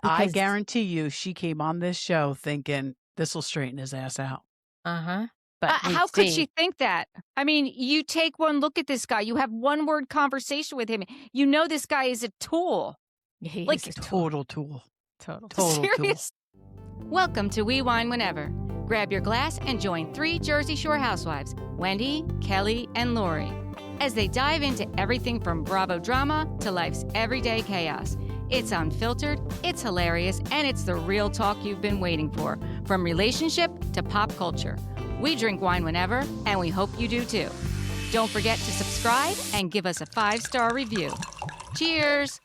I Because guarantee you she came on this show thinking this will straighten his ass out. but How could she think that? I mean, you take one look at this guy. You have one-word conversation with him. You know this guy is a tool. he like is a tool. Total tool. Total. Serious. Welcome to We Wine Whenever. Grab your glass and join 3 Jersey Shore housewives, Wendy, Kelly, and Lori, as they dive into everything from Bravo drama to life's everyday chaos. It's unfiltered, it's hilarious, and it's the real talk you've been waiting for, from relationship to pop culture. We drink wine whenever, and we hope you do too. Don't forget to subscribe and give us a 5-star review. Cheers!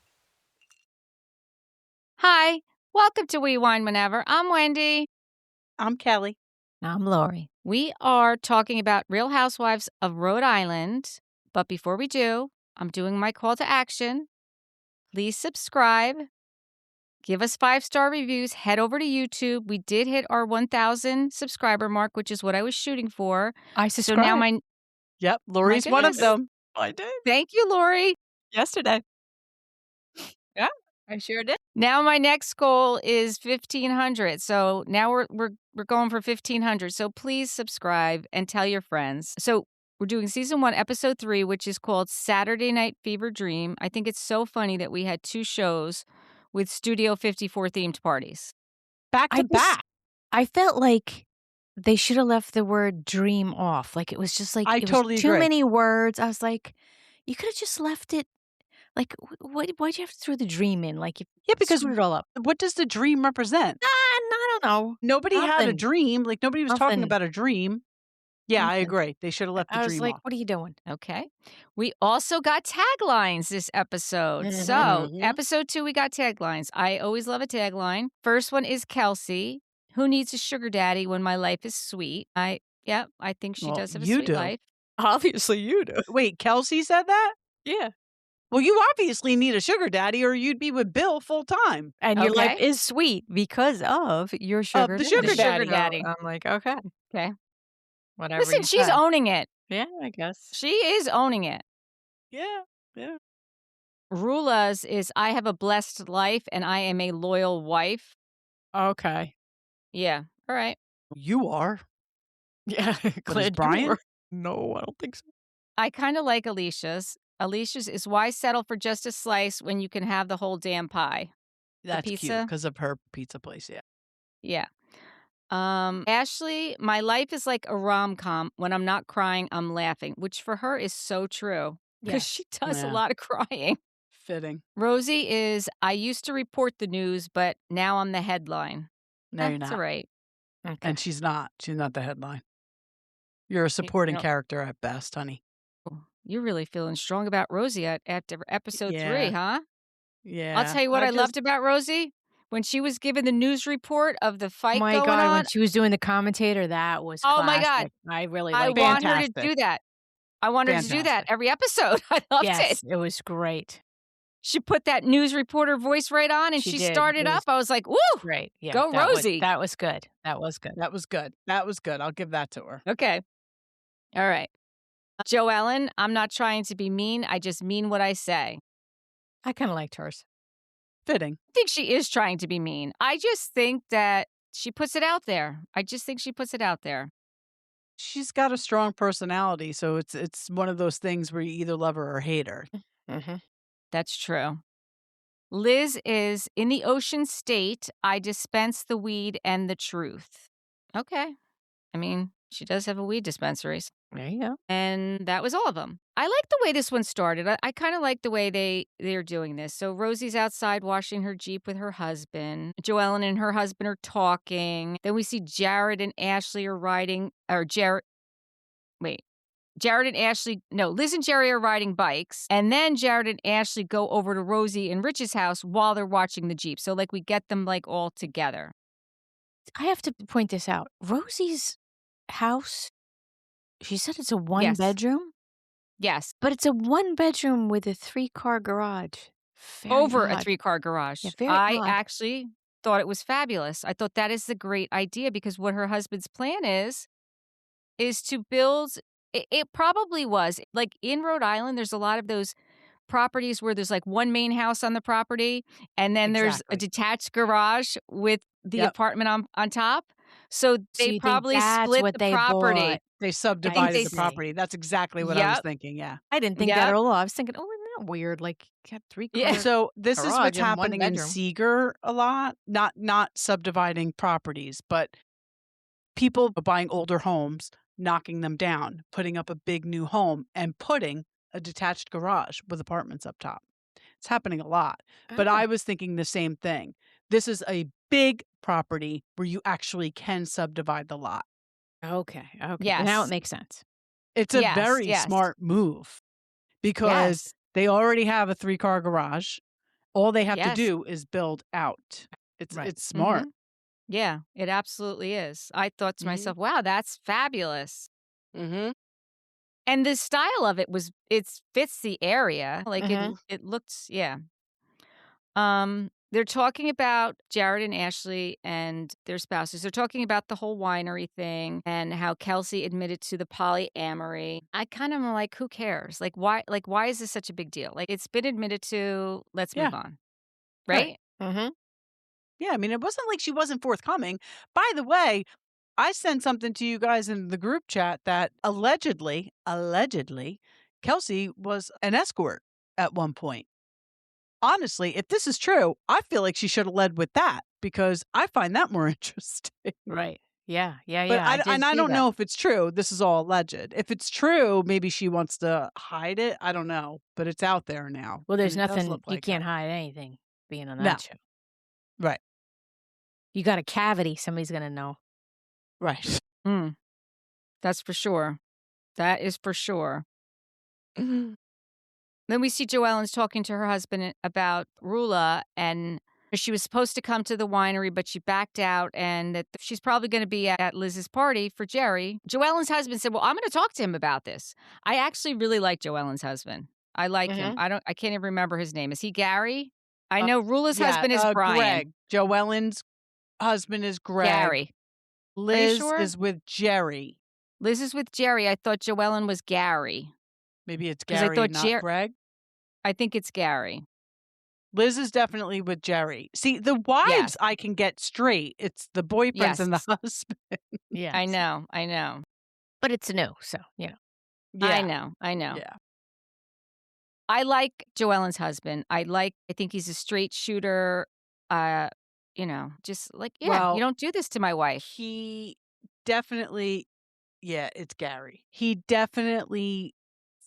Hi, welcome to We Wine Whenever. I'm Wendy. I'm Kelly. I'm Lori. We are talking about Real Housewives of Rhode Island. But before we do, I'm doing my call to action. Please subscribe. Give us 5-star reviews. Head over to YouTube. We did hit our 1,000 subscriber mark, which is what I was shooting for. I subscribe. So now my... Yep, Lori's one of goodness. them. I did. Thank you, Lori. Yesterday. Yeah, I sure did. Now my next goal is 1,500. So now we're going for 1,500. So please subscribe and tell your friends. So we're doing season 1, episode 3, which is called Saturday Night Fever Dream. I think it's so funny that we had 2 shows with Studio 54 themed parties. Back to back. I felt like they should have left the word dream off. Like it was just like I it totally was too agree. many words. I was like, you could have just left it. Like, why'd you have to throw the dream in? Like, Yeah, because screwed it all up. what does the dream represent? I don't know. Nobody had a Nothing. dream. Like, nobody was talking Nothing. about a dream. Yeah, I Nothing. agree. They should have left the I dream was like, off. what are you doing? Okay. We also got taglines this episode. So, Mhm. episode 2, we got taglines. I always love a tagline. First one is Kelsey. Who needs a sugar daddy when my life is sweet? I think she Well, does have a you sweet do. life. Obviously, you do. Wait, Kelsey said that? Yeah. Well, you obviously need a sugar daddy or you'd be with Bill full time. And your life Okay. is sweet because of your sugar the daddy. sugar daddy. So I'm like, okay. Okay. Whatever. Listen, you she's say. owning it. Yeah, I guess. She is owning it. Yeah, yeah. Rulla's is I have a blessed life and I am a loyal wife. Okay. Yeah. All right. You are. Yeah. But is Brian? No, I don't think so. I kind of like Alicia's. Alicia's is why settle for just a slice when you can have the whole damn pie. That's cute pizza? because of her pizza place, yeah. Yeah. Ashley, my life is like a rom-com. When I'm not crying, I'm laughing, which for her is so true because she does a Yeah. lot of crying. Fitting. Rosie is I used to report the news, but now I'm the headline. No, you're That's not. all right. Okay. And she's not. She's not the headline. You're a supporting no. character at best, honey. You're really feeling strong about Rosie after episode 3, Yeah. huh? Yeah. I'll tell you what I loved about Rosie. When she was given the news report of the fight my going God, on, when she was doing the commentator, that was oh my God. classic. I really I liked want it. her to do that. I want her to do that Fantastic. every episode. I loved Yes, it. it was great. She put that news reporter voice right on and She she did. started It was up. I was like, woo! Great. Yeah. Go Rosie. That was good. That was good. That was good. That was good. I'll give that to her. Okay. All right. Joellen, I'm not trying to be mean. I just mean what I say. I kind of liked hers. Fitting. I think she is trying to be mean. I just think that she puts it out there. I just think she puts it out there. She's got a strong personality, so it's one of those things where you either love her or hate her. Mm-hmm. That's true. Liz is in the ocean state. I dispense the weed and the truth. Okay. I mean, she does have a weed dispensary. There you go. And that was all of them. I like the way this one started. I kind of like the way they're doing this. So Rosie's outside washing her Jeep with her husband. Joellen and her husband are talking. Then we see Jared and Ashley are riding, or Jared and Ashley, no, Liz and Gerry are riding bikes. And then Jared and Ashley go over to Rosie and Rich's house while they're watching the Jeep. So like we get them like all together. I have to point this out. Rosie's house, she said it's a Yes. bedroom, Yes. but it's a 1-bedroom with a 3-car garage. Very Over a odd. 3-car garage. Yeah, very I odd. actually thought it was fabulous. I thought that is the great idea because what her husband's plan is to build, it probably was, like in Rhode Island, there's a lot of those properties where there's like one main house on the property and then there's a Exactly. detached garage with the Yep. apartment on top. So So they you think probably that's split what the they bought? property. They I think subdivided they, the see. property. That's exactly what I was yep, thinking, yeah. I didn't think that at yep, all. I was thinking, "Oh, isn't that weird? Like, you got yeah. three-car So, this is what's garage and one happening in bedroom." Seeger a lot, not subdividing properties, but people are buying older homes, knocking them down, putting up a big new home, and putting a detached garage with apartments up top. It's happening a lot, but Oh, I was thinking the same thing. This is a big property where you actually can subdivide the lot. okay, okay. Now it Yes, makes sense. It's a yes, very yes, smart move because yes, they already have a 3-car garage. All they have to yes. do is build out. Right. It's Mm-hmm. smart. Yeah, it absolutely is. I thought to Mhm. myself, wow, that's fabulous. Mhm. And the style of it was it fits the area. Like Mhm. it looks, yeah. They're talking about Jared and Ashley and their spouses. They're talking about the whole winery thing and how Kelsey admitted to the polyamory. I kind of am like, who cares? Like why is this such a big deal? Like it's been admitted to, let's Yeah, move on. right. Right? Mhm. Yeah, I mean, it wasn't like she wasn't forthcoming. By the way, I sent something to you guys in the group chat that allegedly, Kelsey was an escort at one point. Honestly, if this is true, I feel like she should have led with that because I find that more interesting. Right. Yeah, yeah, But yeah. I did I see don't that. know if it's true. This is all alleged. If it's true, maybe she wants to hide it. I don't know, but it's out there now, Well, and there's it does nothing look you like it. can't hide anything being on No, that show. right, You got a cavity, somebody's gonna know. right. Mm, that's for sure. That is for sure. Then we see Joellen's talking to her husband about Rulla, and she was supposed to come to the winery, but she backed out, and that she's probably going to be at Liz's party for Gerry. Joellen's husband said, "Well, I'm going to talk to him about this." I actually really like Joellen's husband. I like him. Mhm. I can't even remember his name. Is he Gary? I Uh, know Rulla's yeah, husband is Brian. Greg. Joellen's husband is Greg. Gary. Are you Liz sure? is with Gerry. Liz is with Gerry. I thought Joellen was Gary Maybe it's because I Gary, thought not Greg. I think it's Gary. Liz is definitely with Gerry. See, the Yes. wives I can get straight. It's the boyfriends and the Yes. husband. Yeah. I know. I know. But it's new, so, I Yeah, know. I know. yeah. I like Joellen's husband. I think he's a straight shooter. Uh, just like, yeah, you Well, don't do this to my wife. he definitely, yeah, it's Gary. He definitely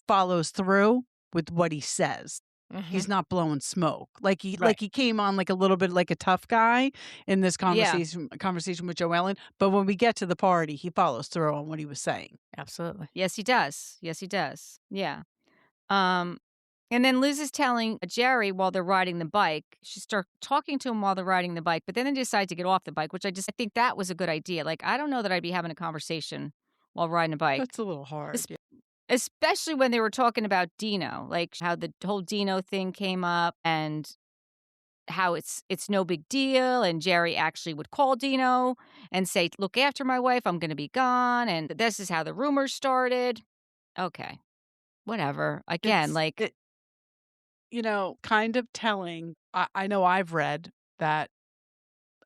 follows through with what he says. Mhm. He's not blowing smoke. Right. He came on like a little bit like a tough guy in this Yeah. conversation with Joellen, but when we get to the party, he follows through on what he was saying. Absolutely. Yes, he does. Yes, he does. Yeah. Um, and then Liz is telling Gerry while they're riding the bike. She starts talking to him while they're riding the bike, but then they decide to get off the bike, which I think that was a good idea. Like, I don't know that I'd be having a conversation while riding a bike. That's a little hard. Yeah. Especially when they were talking about Dino, like how the whole Dino thing came up and how it's no big deal, and Gerry actually would call Dino and say, "Look after my wife, I'm gonna be gone," and this is how the rumors started. Okay, whatever. Again, It's like, it, kind of telling. I know I've read that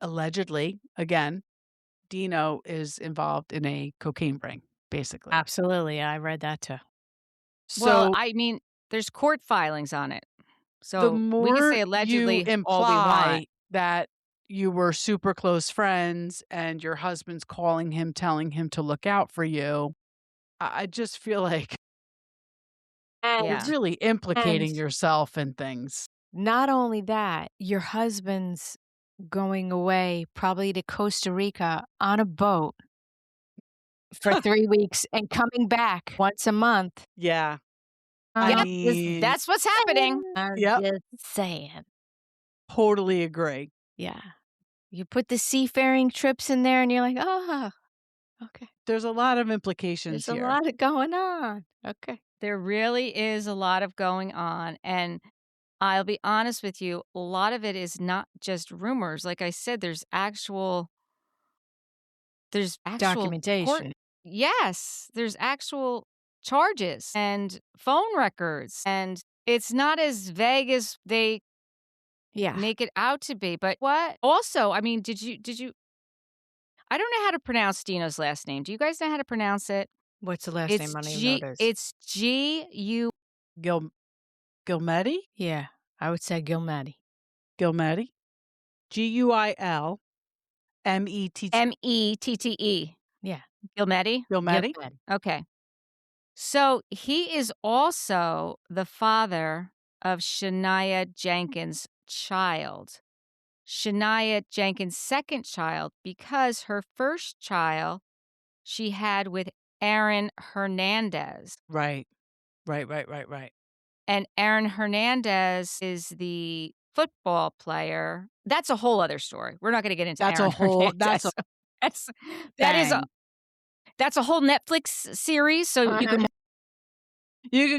allegedly, again, Dino is involved in a cocaine ring, basically. Absolutely, I read that too. well, So I mean, there's court filings on it. the So we can more say you allegedly all we want. imply that you were super close friends and your husband's calling him, telling him to look out for you, I just feel like you're Yeah. And really and implicating yourself in things. not only that, your husband's going away probably to Costa Rica on a boat for 3 weeks and coming back once a month. Yeah. I I'm Yep, just mean, that's what's happening. saying. I'm yep, just saying. totally agree. Yeah. You put the seafaring trips in there and you're like, "Oh, okay. There's a lot of implications There's a here. lot of going on." Okay. There really is a lot of going on, and I'll be honest with you, a lot of it is not just rumors. Like I said, there's actual court. Documentation. Yes, there's actual charges and phone records and It's not as vague as they make it out to be. But what? Also, I mean, did you I don't know how to pronounce Dino's last name. Do you guys know how to pronounce it? What's the last name? I don't even know what it is. It's G-U... Gilmetti? Yeah, I would say Gilmetti. Gilmetti? Guilmetti. Mettee. Yeah. Gilmetti? Gilmetti? Okay. So he is also the father of Shania Jenkins' child. Shania Jenkins' second child, because her first child she had with Aaron Hernandez. Right. And Aaron Hernandez is the football player. That's a whole other story. We're not going to get into That's Aaron a whole. Hernandez. That's That's a whole Netflix series. So you can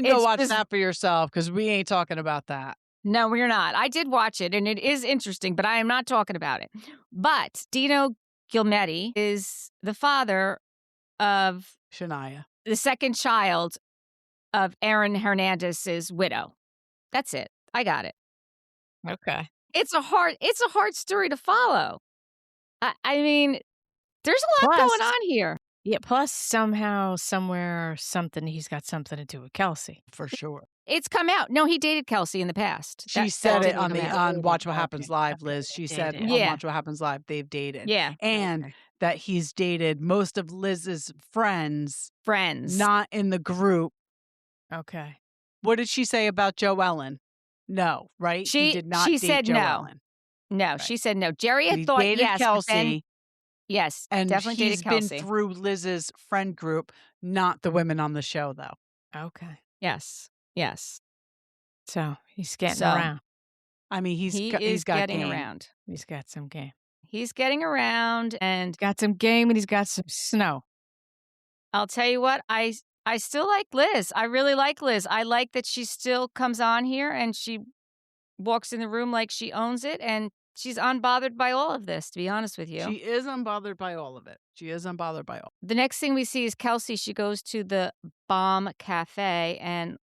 go watch that for yourself because we ain't talking about that. No, we're not. I did watch it, and it is interesting, but I am not talking about it. But Dino Gilmetti is the father of Shania, the second child of Aaron Hernandez's widow. That's it. I got it. Okay. It's a hard story to follow. I mean, there's a lot going on here. Yeah, plus somehow, somewhere, he's got something to do with Kelsey. For sure. It's come out. No, he dated Kelsey in the past. She said it on Watch What Happens Live, Liz. She said on Watch What Happens Live they've dated. Yeah. And that he's dated most of Liz's friends. Not in the group. Okay. What did she say about Joellen? No, right? She did not date said Joellen. No, right. She said no. Gerry had he thought dated yes, Kelsey. Yes, and definitely he's dated Kelsey. been through Liz's friend group, not the women on the show, though. Okay. Yes. So he's getting around. I mean, he's got getting game. around. He's got some game. He's getting around and got some game, and he's got some snow. I'll tell you what, I still like Liz. I really like Liz. I like that she still comes on here and she walks in the room like she owns it, and she's unbothered by all of this, to be honest with you. She is unbothered by all of it. The next thing we see is Kelsey. She goes to the Bomb Cafe, and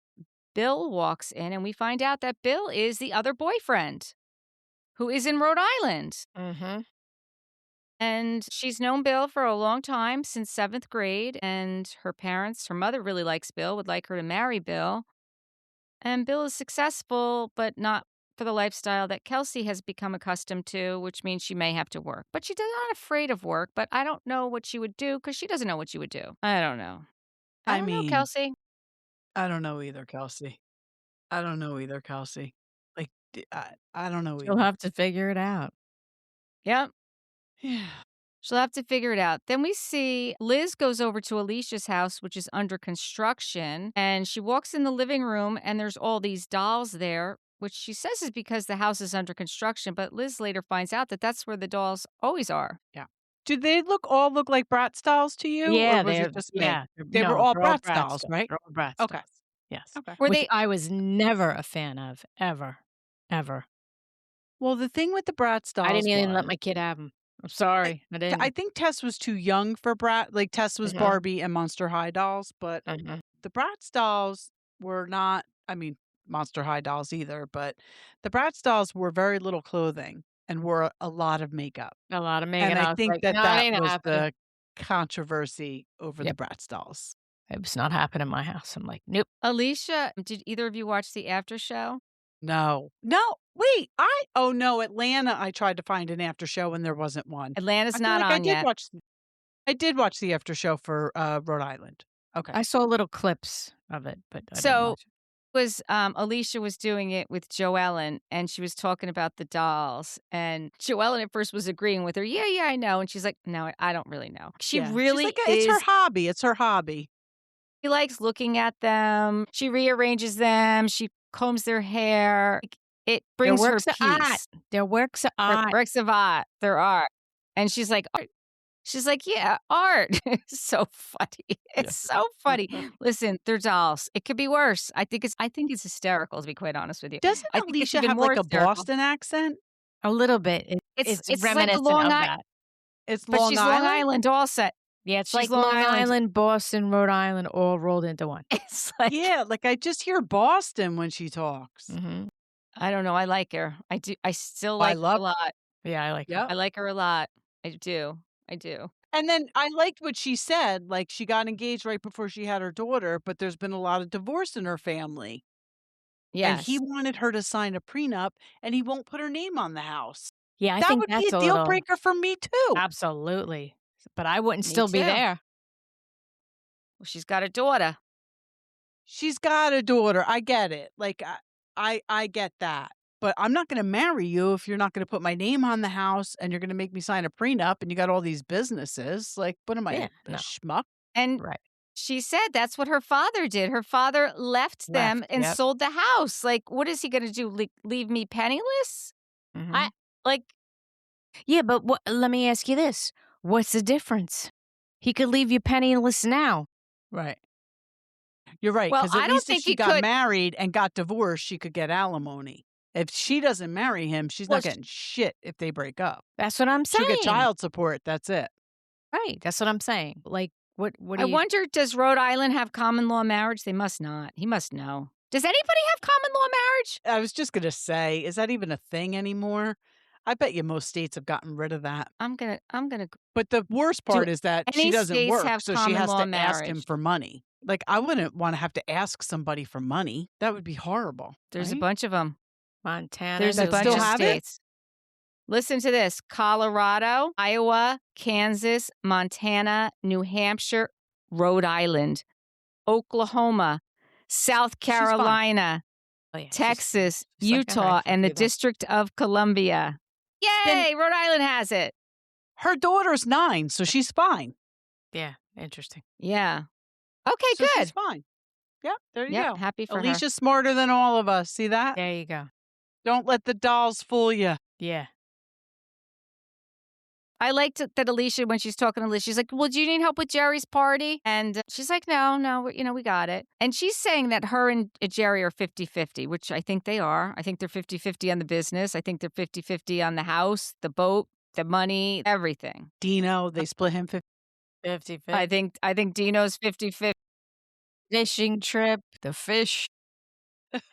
Bill walks in, and we find out that Bill is the other boyfriend who is in Rhode Island. Mm-hmm. And she's known Bill for a long time, since 7th grade, and her mother really likes Bill, would like her to marry Bill. And Bill is successful, but not for the lifestyle that Kelsey has become accustomed to, which means she may have to work. But she's not afraid of work, but I don't know what she would do because she doesn't know what she would do. I don't know. I don't know, Kelsey. I don't know either, Kelsey. Like, I don't know either. She'll have to figure it out. Yep. Yeah. She'll have to figure it out. Then we see Liz goes over to Alicia's house, which is under construction, and she walks in the living room, and there's all these dolls there, which she says is because the house is under construction, but Liz later finds out that that's where the dolls always are. Yeah. Do they all look like Bratz dolls to you? Yeah, or was it just me? They no, were all they're Bratz dolls, right? They're all Bratz Okay. dolls. Yes. Okay. Which I was never a fan of, ever. Well, the thing with the Bratz dolls, I didn't even let my kid have them. I'm sorry, I didn't. I think Tess was too young for Bratz. Like, Tess was Barbie and Monster High dolls, but the Bratz dolls were not, Monster High dolls either, but the Bratz dolls were very little clothing and wore a lot of makeup. And I think that was the controversy over the Bratz dolls. It was not happening in my house. I'm like, nope. Alicia, did either of you watch the after show? No. Wait, Atlanta, I tried to find an after show and there wasn't one. Atlanta's not on yet. I did watch the after show for Rhode Island. Okay. I saw little clips of it, but I didn't watch it. Alicia was doing it with Joellen, and she was talking about the dolls, and Joellen at first was agreeing with her. Yeah, I know. And she's like, no, I don't really know. She really it's her hobby. It's her hobby. She likes looking at them. She rearranges them. She combs their hair. It brings her peace. They're works of art. Works of art. They're art. And she's like, art. She's like, yeah, art. It's so funny. It's so funny. Listen, they're dolls. It could be worse. I think it's hysterical, to be quite honest with you. Doesn't Alicia have like a Boston accent? A little bit. It's it's reminiscent like of that. It's but Long she's Island? Long Island also. Yeah, it's She's like Long Long Island. Island, Boston, Rhode Island, all rolled into one. It's like, Yeah, like I just hear Boston when she talks. Mhm. I don't know. I like her. I do. I still I like her a love lot. Yeah, I like her. Yep. I like her a lot. I do. I do. And then I liked what she said, like, she got engaged right before she had her daughter, but there's been a lot of divorce in her family, and he Yes. wanted her to sign a prenup, and he won't put her name on the house. Yeah, I That think would be that's a a deal little breaker for me too. absolutely. But I wouldn't Me still be too. there. Well, she's got a daughter. She's got a daughter, I get it, like, I get that, but I'm not gonna marry you if you're not gonna put my name on the house, and you're gonna make me sign a prenup, and you got all these businesses, like, what am I, Yeah, a no. schmuck? And Right. she said that's what her father did. Her father left them Left, and yep. sold the house. Like, what is he going to do? Leave me penniless? I Mhm. like. Yeah, but what let me ask you this. What's the difference? He could leave you penniless now. Right. You're right, Well, because at I don't least if think she he got could. married and got divorced, she could get alimony. If she doesn't marry him, she's Well, not getting shit if they break up. That's what I'm She'll get saying. child support, that's it. Right, that's what I'm saying. Like, what do I you wonder, does Rhode Island have common law marriage? They must not. He must know. Does anybody have common law marriage? I was just gonna say, is that even a thing anymore? I bet you most states have gotten rid of that. I'm gonna. But the worst Do part is that she any doesn't states work, have so she common has law to ask him marriage? for money. Like, I wouldn't wanna have to ask somebody for money. That would be horrible, There's a right? bunch of them. Montana? There's a That New bunch still of have it? states. Listen to this: Colorado, Iowa, Kansas, Montana, New Hampshire, Rhode Island, Oklahoma, South She's fine. Carolina, Oh, yeah, Texas, she's like, "All right, Utah, fuck and the you then." District of Columbia. Then Yay! Rhode Island has it. her daughter's 9, so she's fine. Yeah, interesting. Yeah. Okay, So she's good. fine. Yep, there you Yep, go. happy for her. Alicia's smarter than all of us. See that? There you go. Don't let the dolls fool you. Yeah. I liked that Alicia, when she's talking to Alicia, she's like, well, do you need help with Gerry's party? And she's like, no, we got it. And she's saying that her and Gerry are 50-50, which I think they are. I think they're 50-50 on the business. I think they're 50-50 on the house, the boat, the money, everything. Dino, they split him 50. 50-50. I think Dino's 50-50. Fishing trip, the fish,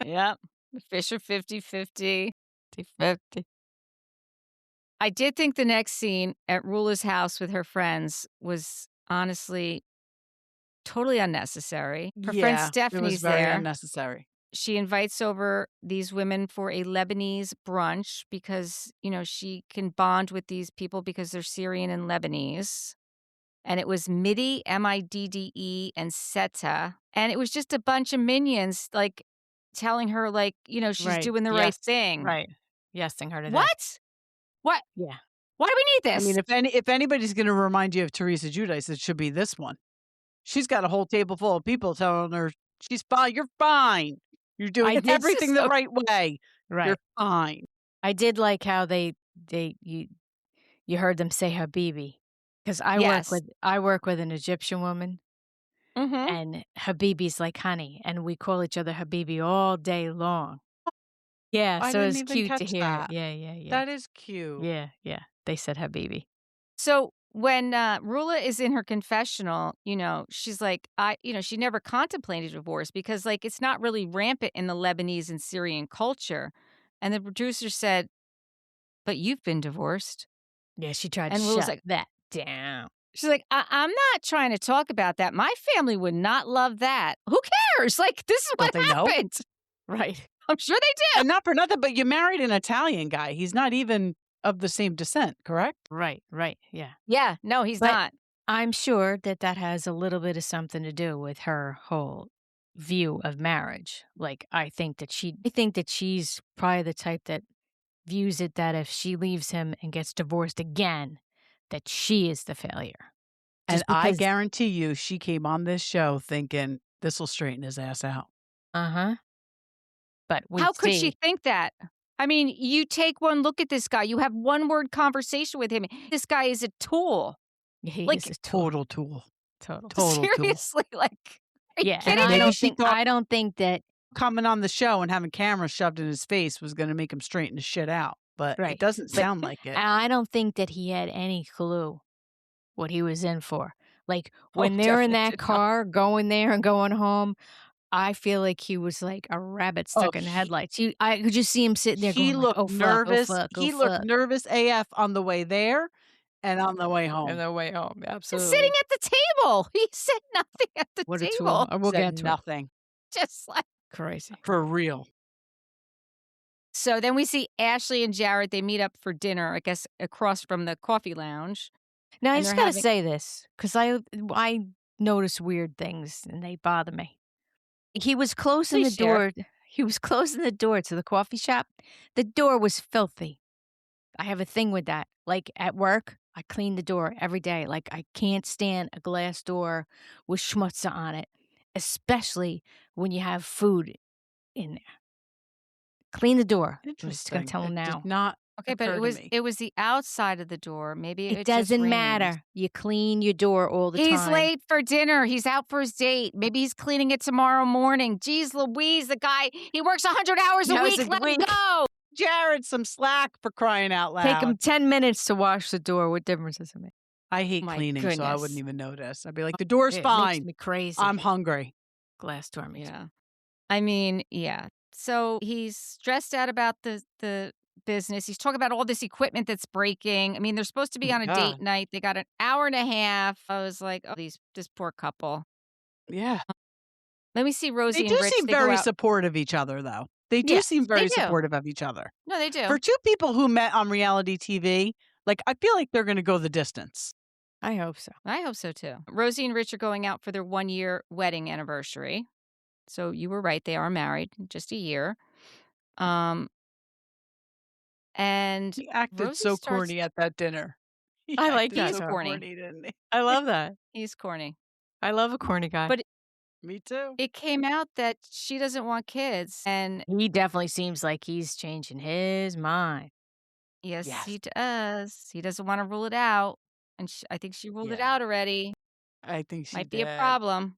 Yep. The fish are 50-50. 50-50. I did think the next scene at Rulla's house with her friends was honestly totally unnecessary. Her friend It was Stephanie's very there. unnecessary. She invites over these women for a Lebanese brunch because, she can bond with these people because they're Syrian and Lebanese. And it was Middy, Midde, and Seta. And it was just a bunch of minions, like, telling her, like, she's Right. doing the right Yes. thing. Right. Yesing her to death. What? What? Yeah. Why do we need I this? mean, if anybody's going to remind you of Teresa Giudice, it should be this one. She's got a whole table full of people telling her she's fine. You're fine. You're doing did everything the right way. Right. You're fine. I did like how you heard them say Habibi, because Yes. I work with an Egyptian woman, Mm-hmm. and Habibi's like honey, and we call each other Habibi all day long. Yeah, I so didn't it's even cute to catch hear. that. Yeah. That is cute. Yeah. They said Habibi. So when Rulla is in her confessional, she's like, she never contemplated divorce because, like, it's not really rampant in the Lebanese and Syrian culture. And the producer said, but you've been divorced. Yeah, she tried And to Rulla's shut like, that down. she's like, I'm not trying to talk about that. My family would not love that. Who cares? Like, this is what Don't they know? happened. Right. I'm sure they do. And not for nothing, but you married an Italian guy. He's not even of the same descent, correct? Right. Yeah. Yeah, no, he's But- not. I'm sure that has a little bit of something to do with her whole view of marriage. Like, I think that she's probably the type that views it that if she leaves him and gets divorced again, that she is the failure. And Just I because- guarantee you she came on this show thinking this will straighten his ass out. Uh-huh. But How could she think that? I mean, you take one look at this guy. You have one-word conversation with him. This guy is a tool. He like, is a total Total. tool. Seriously, like, are you Yeah, and kidding I me? Maybe she thought I don't think that coming on the show and having cameras shoved in his face was going to make him straighten his shit out. But Right. it doesn't But sound like it. I don't think that he had any clue what he was in for. Like, Oh, when they're in definitely that did not. car going there and going home, I feel like he was like a rabbit Oh, stuck in the headlights. I could just see him sitting there he going like, looked "Oh, fuck, oh, nervous. fuck, oh, He looked fuck." nervous AF on the way there and on the way On home. their way home, He's sitting absolutely. at the table. He said nothing at the What a tool. table. We'll Said get to it. nothing. Just like. Crazy. For real. So then we see Ashley and Jared. They meet up for dinner, I guess, across from the coffee lounge. Now, I And just they're gotta having. say this because I notice weird things and they bother me. He was closing the Please share. door. He was closing the door to the coffee shop. The door was filthy. I have a thing with that. Like at work, I clean the door every day. Like I can't stand a glass door with schmutz on it, especially when you have food in there. Clean the door. I'm just gonna Interesting. tell him It did now. not Okay, but occur to me. it was the outside of the door. Maybe It it just doesn't rained. matter. You clean your door all the He's time. late for dinner. He's out for his date. Maybe he's cleaning it tomorrow morning. Jeez Louise, the guy, he works 100 hours a week. Let him go. Jared, some slack for crying out Take him loud. 10 minutes to wash the door. What difference does it make? I hate My cleaning, so I wouldn't goodness. even notice. I'd be like, the door's It fine. makes me crazy. I'm hungry. Glass door makes me. Yeah. I mean, yeah. So he's stressed out about the business. He's talking about all this equipment that's breaking. I mean, they're supposed to be Oh, on a date night. They got an hour and a half. I was like, oh, this poor couple. Yeah. Let me see Rosie They and do Rich. seem They go very out. supportive of each other, though. They do Yes, seem they very do. supportive of each other. No, they do. For two people who met on reality TV, like, I feel like they're going to go the distance. I hope so. I hope so too. Rosie and Rich are going out for their 1-year wedding anniversary. So you were right; they are married, just a year. And He acted Rosie so starts. corny at that dinner. He I like acted that He's so though. corny. corny, didn't he? I love that. He's corny. I love a corny guy. But Me too. it came out that she doesn't want kids, and He definitely seems like he's changing his mind. yes, Yes. he does. He doesn't want to rule it out, and I think she ruled it Yeah. out already. I think she Might did. be a problem.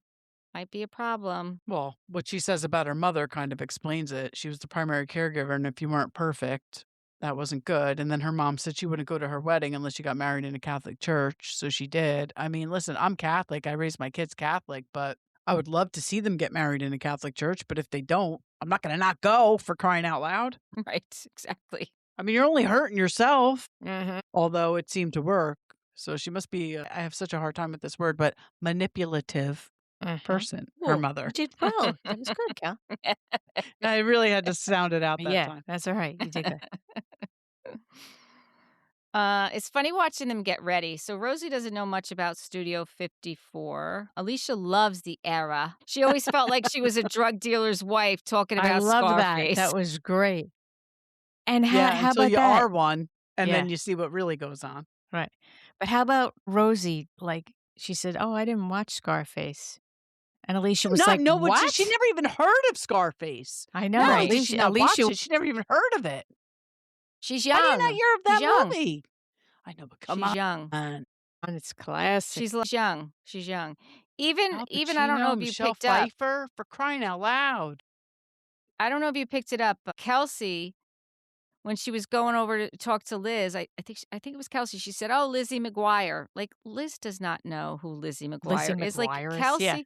Might be a problem. Well, what she says about her mother kind of explains it. She was the primary caregiver, and if you weren't perfect, that wasn't good. And then her mom said she wouldn't go to her wedding unless she got married in a Catholic church. So she did. I mean, listen, I'm Catholic. I raised my kids Catholic, but I would love to see them get married in a Catholic church. But if they don't, I'm not going to not go, for crying out loud. Right, exactly. I mean, you're only hurting yourself, Mm-hmm. although it seemed to work. So she must be, I have such a hard time with this word, but manipulative person, her Ooh. mother. You did well. That was good, Cal. I really had to sound it out that Yeah, time. that's all right. You did good. It's funny watching them get ready. So Rosie doesn't know much about Studio 54. Alicia loves the era. She always felt like she was a drug dealer's wife talking about I love Scarface. that. That was great. And how, Yeah, how until about you that? are one, and Yeah. then you see what really goes on. Right. But how about Rosie? Like, she said, "Oh, I didn't watch Scarface." And Alicia was Not like, know "What?" she never even heard of Scarface. I know. Not only did Alicia, she not watch Alicia, it, she never even heard of it. She's How do you young. not hear of that She's young. movie? I know, but come She's young. on. and it's classic. She's young. She's young. Even Al I don't know Pacino, if you Michelle picked up. Pfeiffer, for crying out loud. I don't know if you picked it up, but Kelsey, when she was going over to talk to Liz, I think it was Kelsey. She said, "Oh, Lizzie McGuire." Like Liz does not know who Lizzie McGuire is. Like McGuire is- Kelsey. yeah.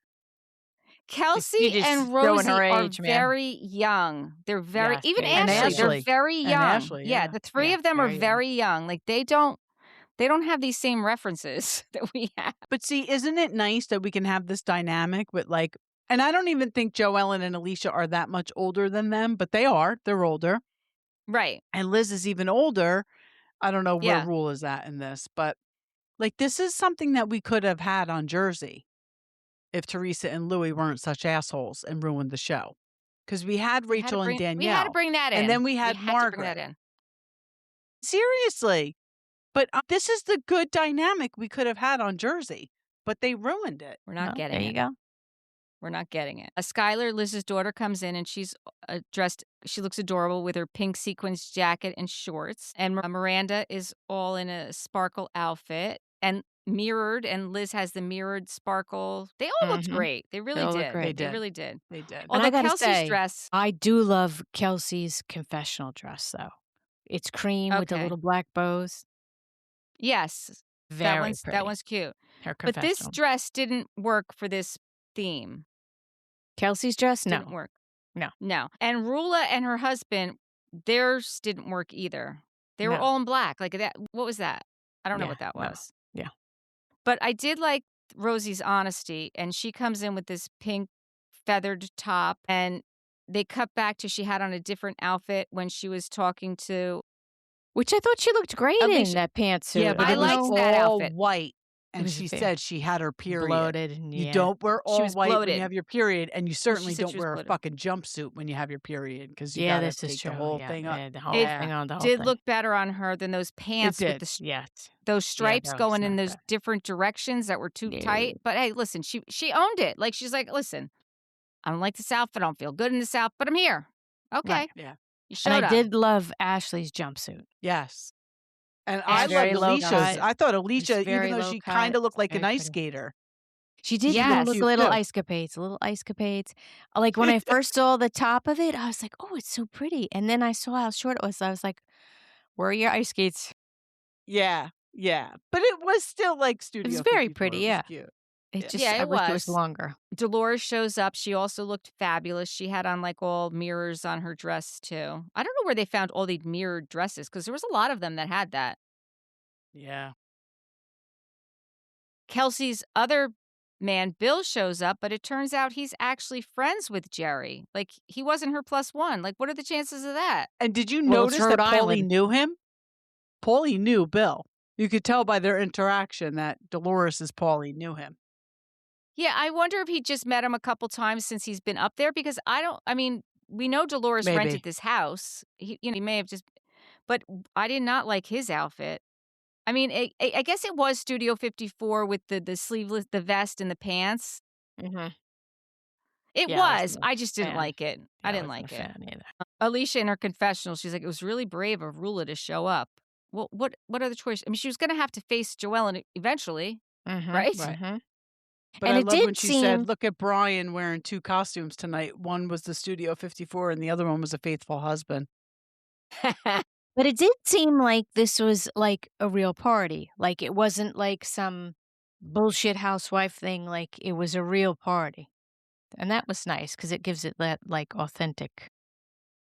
Kelsey just and showing Rosie her are age, man. very young. They're very Yes, even yeah, And Ashley. They're Ashley. very And young. Ashley, yeah, yeah. the three Yeah, of them are very young. very young. Like they don't have these same references that we have. But see, isn't it nice that we can have this dynamic with like, and I don't even think Joellen and Alicia are that much older than them, but they are. They're older. Right. And Liz is even older. I don't know where Yeah. Rule is at in this, but like this is something that we could have had on Jersey if Teresa and Louis weren't such assholes and ruined the show. Because we had Rachel and Danielle. We had to bring that in. And then we had to bring that Margaret. in. Seriously. But this is the good dynamic we could have had on Jersey, but they ruined it. We're not getting There it. you go. We're not getting it. Skylar, Liz's daughter, comes in and she's dressed. She looks adorable with her pink sequins jacket and shorts. And Miranda is all in a sparkle outfit and mirrored. And Liz has the mirrored sparkle. They all looked Mhm. great. They really all look did. great. They They did. really did. They did. And I Although gotta Kelsey's say, dress, I do love Kelsey's confessional dress, though. It's cream with the Okay. little black bows. yes, Very pretty. That one's cute. Her But this confessional. dress didn't work for this theme. Kelsey's dress? No. Didn't work. No. No. And Rulla and her husband, theirs didn't work either. They were No. all in black. Like that. What was that? I don't know Yeah, what that no. was. Yeah. But I did like Rosie's honesty, and she comes in with this pink feathered top, and they cut back to she had on a different outfit when she was talking to Which I thought she looked great Alicia. in that pantsuit. Yeah, but I it was liked that all outfit. white, It and was she very said she had her period. bloated. And You yeah. don't wear She all was white when bloated. you have your period, and you certainly said don't she was wear a bloated. fucking jumpsuit when you have your period because you Yeah, gotta this is take true. the whole Yeah, thing up. the whole It thing on the whole did thing. look better on her than those pants with did. Yes. those stripes that was going in not those good. different directions that were too No. tight. But hey, listen, she owned it. Like she's like, listen, I don't like this outfit. I don't feel good in this outfit, but I'm here. Okay. Right. Yeah. You showed And I up. did love Ashley's jumpsuit. Yes. And It's I very loved low Alicia's. cut. I thought It's Alicia, very even though low she cut. kind of looked It's like an very ice pretty. skater. She did Yes. look Cute, little too. ice capades. Like when I first saw the top of it, I was like, "Oh, it's so pretty." And then I saw how short it was. I was like, "Where are your ice skates?" Yeah. Yeah. But it was still like It Studio was very 54. pretty. It was Yeah. cute. It Yeah. just Yeah, I it wish it was was. longer. Dolores shows up. She also looked fabulous. She had on like all mirrors on her dress too. I don't know where they found all these mirrored dresses because there was a lot of them that had that. Yeah. Kelsey's other man, Bill, shows up, but it turns out he's actually friends with Gerry. Like he wasn't her plus one. Like, what are the chances of that? And did you Well, it's notice that Rhode Paulie Island. knew him? Paulie knew Bill. You could tell by their interaction that Dolores' Paulie knew him. Yeah, I wonder if he just met him a couple times since he's been up there because I mean, we know Dolores Maybe. rented this house. He may have just, but I did not like his outfit. I mean, I guess it was Studio 54 with the sleeveless, the vest and the pants. Mhm. It Yeah, I was. wasn't a I just didn't fan. like it. I Yeah, didn't wasn't like a it. fan either. Alicia in her confessional, she's like, it was really brave of Rulla to show up. Well, what other choice? I mean, she was going to have to face Joellen eventually, Mhm. right? Right. Mhm. But And I it love did when she seem said, look at Brian wearing 2 costumes tonight. One was the Studio 54 and the other one was a faithful husband. But it did seem like this was like a real party. Like it wasn't like some bullshit housewife thing. Like it was a real party. And that was nice because it gives it that like authentic.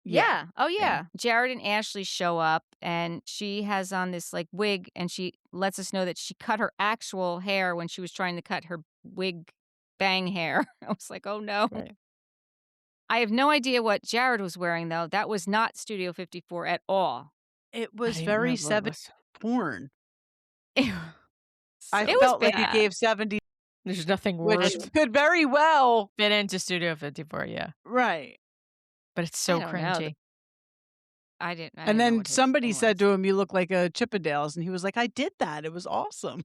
Yeah. Oh, Yeah. yeah. Jared and Ashley show up, and she has on this like wig, and she lets us know that she cut her actual hair when she was trying to cut her wig bang hair. I was like, oh no. Right. I have no idea what Jared was wearing, though. That was not Studio 54 at all. It I was didn't very remember what it 70s was. porn. It I was felt like it bad. gave 70s, There's nothing which worse. could very well. Fit into Studio 54, yeah. Right. But it's so I don't know. cringy. I didn't And know then what his somebody thing said was. to him, you look like a Chippendales. And he was like, I did that. It was awesome.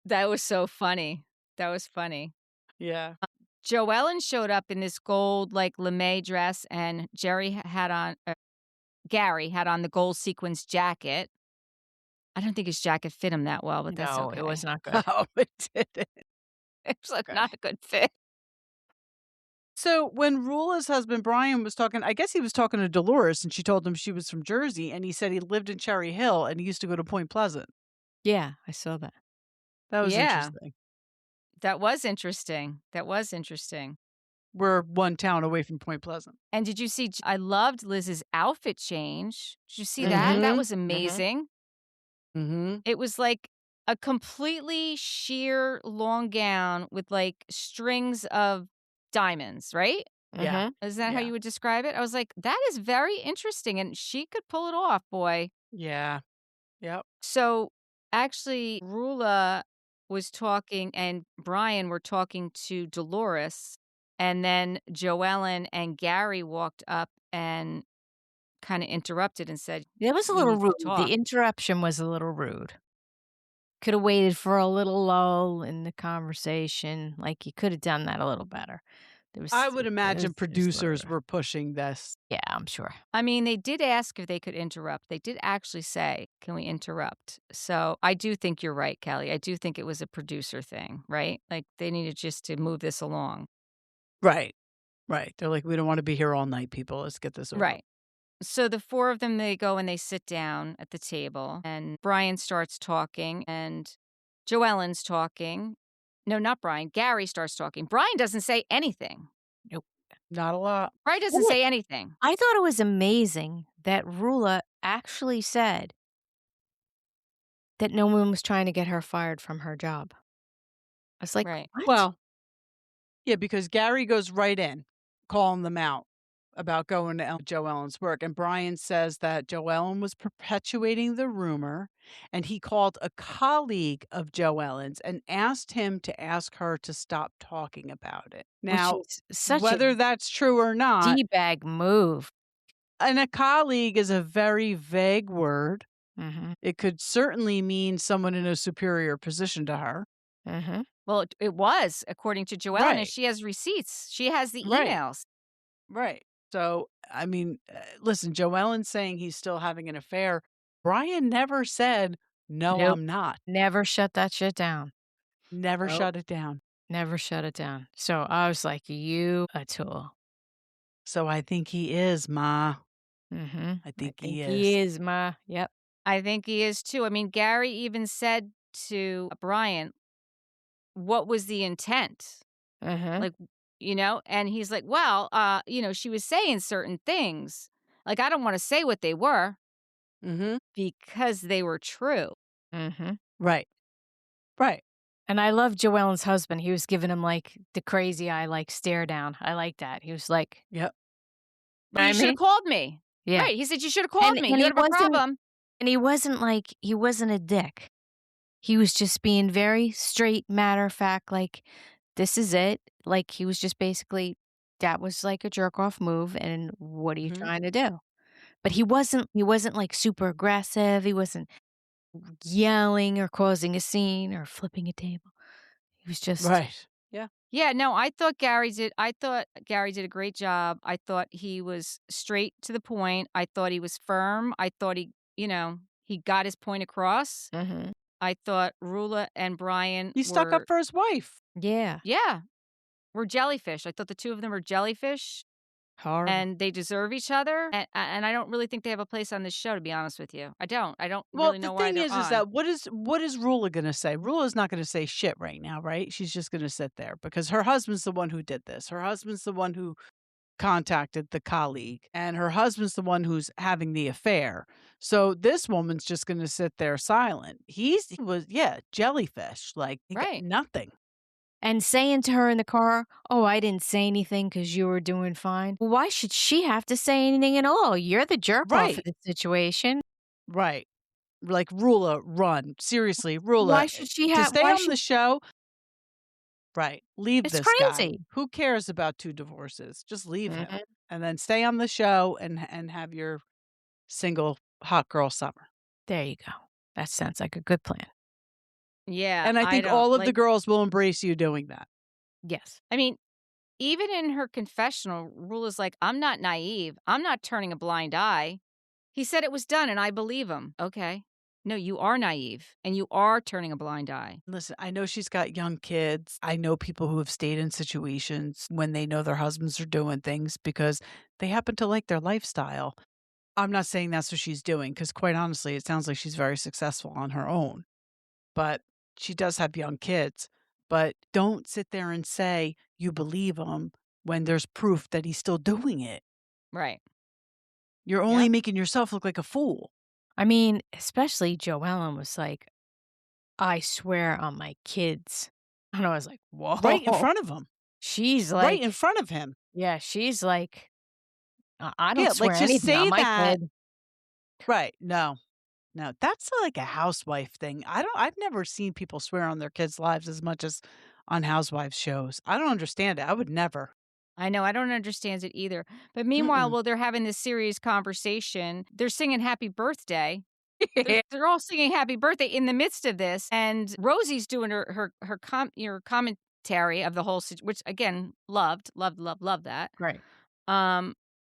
That was so funny. That was funny. Yeah. Joellen showed up in this gold, like, lame dress, and Gary had on the gold sequins jacket. I don't think his jacket fit him that well, but that's No, okay. it was not good. Oh, it didn't. It was like Okay. not a good fit. So when Rulla's husband, Brian, was talking, I guess he was talking to Dolores and she told him she was from Jersey. And he said he lived in Cherry Hill and he used to go to Point Pleasant. Yeah, I saw that. That was Yeah. interesting. That was interesting. That was interesting. We're one town away from Point Pleasant. And did you see? I loved Liz's outfit change. Did you see that? That Mhm. was amazing. Mm-hmm. It was like a completely sheer long gown with like strings of diamonds, right? Yeah. Mhm. Is that how Yeah. you would describe it? I was like, that is very interesting. And she could pull it off, boy. Yeah. Yep. So actually, Rulla was talking and Brian were talking to Dolores. And then Joellen and Gary walked up and kind of interrupted and said, It was a "We little need to rude. talk." The interruption was a little rude. Could have waited for a little lull in the conversation. Like you could have done that a little better. I would imagine it was a producers little- were pushing this. Yeah, I'm sure. I mean, they did ask if they could interrupt. They did actually say, "Can we interrupt?" So I do think you're right, Kelly. I do think it was a producer thing, right? Like they needed just to move this along. Right. Right. They're like, we don't want to be here all night, people. Let's get this over. Right. So the four of them, they go and they sit down at the table, and Brian starts talking, and Joellen's talking. No, not Brian. Gerry starts talking. Brian doesn't say anything. Nope. Not a lot. Brian doesn't Well, say anything. I thought it was amazing that Rulla actually said that no one was trying to get her fired from her job. I was like, Right. "What?" Well, yeah, because Gary goes right in, calling them out about going to Joellen's work. And Brian says that Joellen was perpetuating the rumor, and he called a colleague of Joellen's and asked him to ask her to stop talking about it. Which Now, is such a whether that's true or not, D-bag move. and a colleague is a very vague word. Mhm, It could certainly mean someone in a superior position to her. mhm. Well, it was, according to Joellen, and Right, she has receipts. She has the right. emails. Right. So, I mean, listen, Joellen's saying he's still having an affair. Brian never said, "No, Nope. I'm not." Never shut that shit down. Never Nope. shut it down. Never shut it down. So I was like, "You a tool." So I think he is, Ma. Mhm. I I think he think is. he is, ma. Yep. I think he is too. I mean, Gerry even said to Brian, what was the intent? Mhm. Like, and he's like, well, she was saying certain things. Like, I don't want to say what they were Mhm. because they were true. Mhm. Right. Right. And I love Joellen's husband. He was giving him, like, the crazy eye, like, stare down. I like that. He was like, Yep. Well, you I should have mean? called me. Yeah. Right. He said, you should have called And me. and You he have a wasn't problem. and he wasn't a dick. He was just being very straight, matter of fact, like, "This is it." Like, he was just basically, that was like a jerk off move, and what are you Mhm. trying to do? But he wasn't, like, super aggressive, he wasn't yelling or causing a scene or flipping a table. He was just Right. Yeah. Yeah, no, I thought Gary did a great job. I thought he was straight to the point. I thought he was firm. I thought he got his point across. Mhm. I thought Rulla and Brian He stuck up were for his wife. Yeah. yeah, were jellyfish. I thought the two of them were jellyfish Horrible. and they deserve each other. And I don't really think they have a place on this show, to be honest with you. I don't. I don't Well, really the know why thing they're is on. that what is Rula gonna say? Rula's not gonna say shit right now, right? She's just gonna sit there because her husband's the one who did this. Her husband's the one who contacted the colleague, and her husband's the one who's having the affair. So this woman's just gonna sit there silent. He was, yeah, jellyfish, like, he got Right. nothing. And saying to her in the car, "Oh, I didn't say anything because you were doing fine." Well, why should she have to say anything at all? You're the jerk off of Right, the situation. right. Like, Rula, run. Seriously, Rula, to stay Why on should the show, right, leave it's this guy. crazy. Who cares about 2 divorces? Just leave him, Mhm. and then stay on the show and have your single hot girl summer. There you go. That sounds like a good plan. Yeah, And I I think don't all of the like. girls will embrace you doing that. Yes. I mean, even in her confessional, Rula's like, I'm not naive. I'm not turning a blind eye. He said it was done, and I believe him. Okay. No, you are naive, and you are turning a blind eye. Listen, I know she's got young kids. I know people who have stayed in situations when they know their husbands are doing things because they happen to like their lifestyle. I'm not saying that's what she's doing because, quite honestly, it sounds like she's very successful on her own, but she does have young kids. But don't sit there and say you believe him when there's proof that he's still doing it. Right. You're only Yep. making yourself look like a fool I mean, especially Joellen was like, "I swear on my kids." And I was like, right in "Whoa." front of him, She's right in like, front of him. yeah, she's like, I don't Yeah, like, swear just anything on say my that. kid." Right. No. No, that's like a housewife thing. I've never seen people swear on their kids' lives as much as on housewives shows. I don't understand it. I would never. I know. I don't understand it either. But meanwhile, Mm-mm. while they're having this serious conversation, they're singing happy birthday. They're all singing happy birthday in the midst of this. And Rosie's doing her commentary of the whole situation, which again, loved that. Right. Um,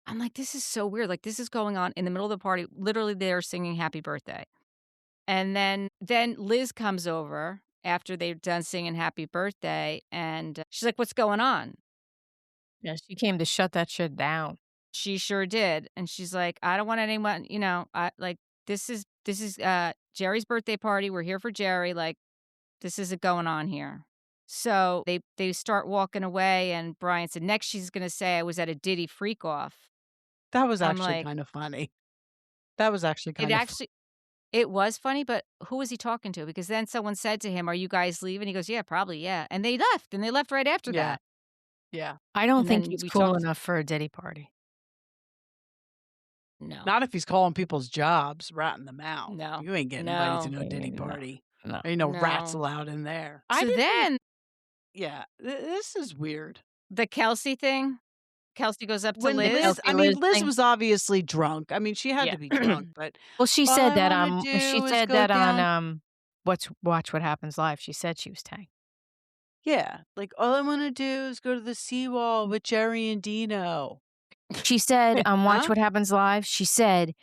I'm like, this is so weird. Like, this is going on in the middle of the party. Literally, they're singing happy birthday. And then Liz comes over after they've done singing happy birthday. And she's like, what's going on? Yeah, she came to shut that shit down. She sure did. And she's like, I don't want anyone, I like this is Jerry's birthday party. We're here for Gerry. Like, This isn't going on here. So they start walking away, and Brian said, next she's going to say I was at a Diddy freak off. That was I'm actually like, kind of funny. That was actually it kind of actually, it was funny, but who was he talking to? Because then someone said to him, are you guys leaving? He goes, yeah, probably, yeah. And they left, and they left right after yeah, that. yeah. I don't And think then he's we cool talked. enough for a Diddy party. No, Not if he's calling people's jobs, ratting them out. no, You ain't getting invited to no, no Diddy No, party. no. There ain't no rats no. allowed in there. I So didn't then yeah, this is weird. the Kelsey thing, Kelsey goes up to When The Liz. I Kelsey mean, Liz Liz thing? was obviously drunk. I mean, she had Yeah. to be drunk, but Well, she all said I that, wanna she do is said go that on, down Watch What Happens Live. She said she was tanked. yeah, like, all I wanna do is go to the seawall with Gerry and Dino. She said on Watch Huh? What Happens Live, she said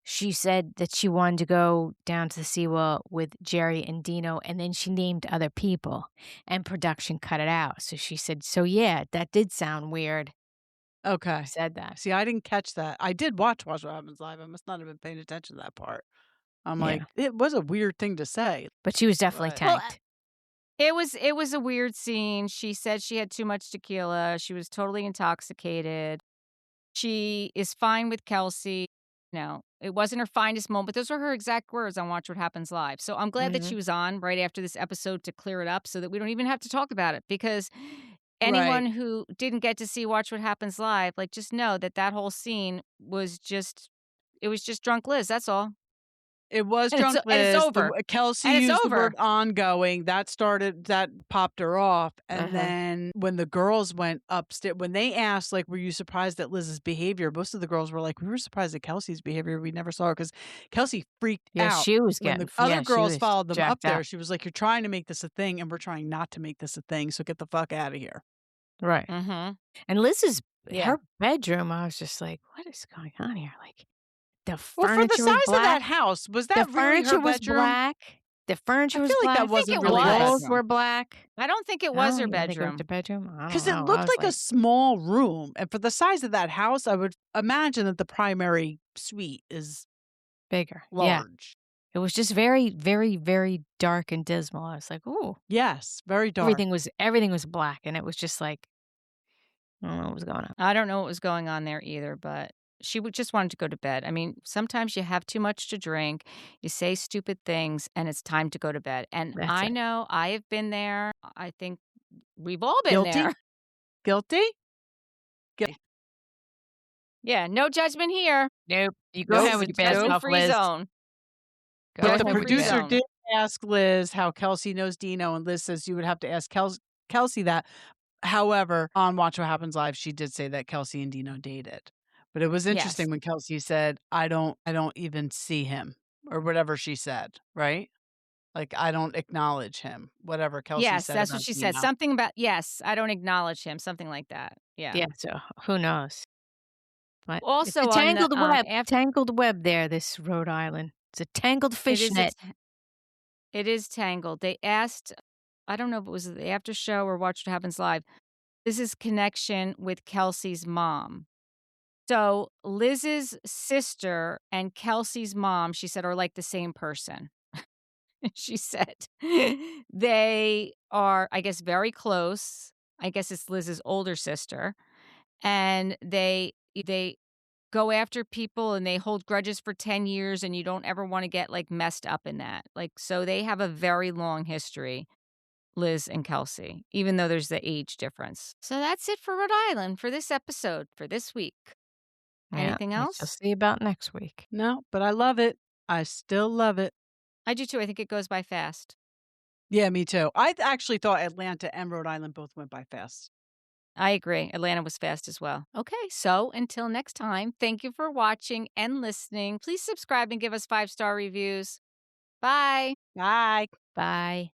that she wanted to go down to the seawall with Gerry and Dino, and then she named other people, and production cut it out. So she said, "So yeah, that did sound weird." She Okay. said that. See, I didn't catch that. I did watch What Happens Live. I must not have been paying attention to that part. I'm like, Yeah, it was a weird thing to say, but she was definitely but Well, tanked. it was a weird scene. She said she had too much tequila. She was totally intoxicated. She is fine with Kelsey. No, it wasn't her finest moment. Those were her exact words on Watch What Happens Live. So I'm glad that she Mhm. was on right after this episode to clear it up so that we don't even have to talk about it, because anyone right. who didn't get to see Watch What Happens Live, like, just know that that whole scene was just, it was just drunk Liz. That's all. It was And drunk it's Liz. over. Kelsey And it's used the over. word ongoing. That popped her off. And Uh-huh. then when the girls went upstairs, when they asked, like, were you surprised at Liz's behavior? Most of the girls were like, we were surprised at Kelsey's behavior. We never saw her because Kelsey freaked Yeah, out. she was When getting the other she girls was followed them up jacked there, up. she was like, you're trying to make this a thing, and we're trying not to make this a thing. So get the fuck out of here. Right. Mm-hmm. And Liz's Yeah. her bedroom, I was just like, "What is going on here?" Like, the Well, for the furniture was size of that black. house, was The that really her furniture was bedroom? black. The I furniture was feel like that black. I think wasn't it The really her was. walls were bedroom. black. I don't think it was No, her you didn't think it was the bedroom. bedroom? I Because don't it know. I looked was like a like, small room, and for the size of that house, I would imagine that the primary suite is bigger. Yeah. large. It was just very, very, very dark and dismal. I was like, "Ooh." Yes, very dark. Everything was black, and it was just like, I don't know what was going on. I don't know what was going on there either, but she would just wanted to go to bed. I mean, sometimes you have too much to drink, you say stupid things, and it's time to go to bed. And That's I it. know I have been there. I think we've all been Guilty? there. Guilty? Yeah, no judgment here. Nope. You go Nope. ahead This is with a your bad stuff, judgment-free Liz. zone. Go But ahead the Judgment with free your producer zone. did ask Liz how Kelsey knows Dino, and Liz says you would have to ask Kelsey that. However, on Watch What Happens Live, she did say that Kelsey and Dino dated. But it was Yes. interesting when Kelsey said, I don't even see him, or whatever she said, right? Like, I don't acknowledge him, whatever Kelsey Yes, said that's what about she said. Dino. Something about, yes, I don't acknowledge him, something like that. Yeah. Yeah, so who knows? But it's Also a on the tangled web there, this Rhode Island. It's a tangled it is fishnet. it is tangled. They asked, I don't know if it was the after show or Watch What Happens Live. This is connection with Kelsey's mom. So Liz's sister and Kelsey's mom, she said, are like the same person. She said they are, I guess, very close. I guess it's Liz's older sister, and they go after people and they hold grudges for 10 years, and you don't ever want to get like messed up in that. Like, so they have a very long history, Liz and Kelsey, even though there's the age difference. So that's it for Rhode Island for this episode for this week. Yeah, Anything we else? shall see about next week. No, but I love it. I still love it. I do too. I think it goes by fast. Yeah, me too. I actually thought Atlanta and Rhode Island both went by fast. I agree. Atlanta was fast as well. Okay, so until next time, thank you for watching and listening. Please subscribe and give us 5-star reviews. Bye. Bye. Bye.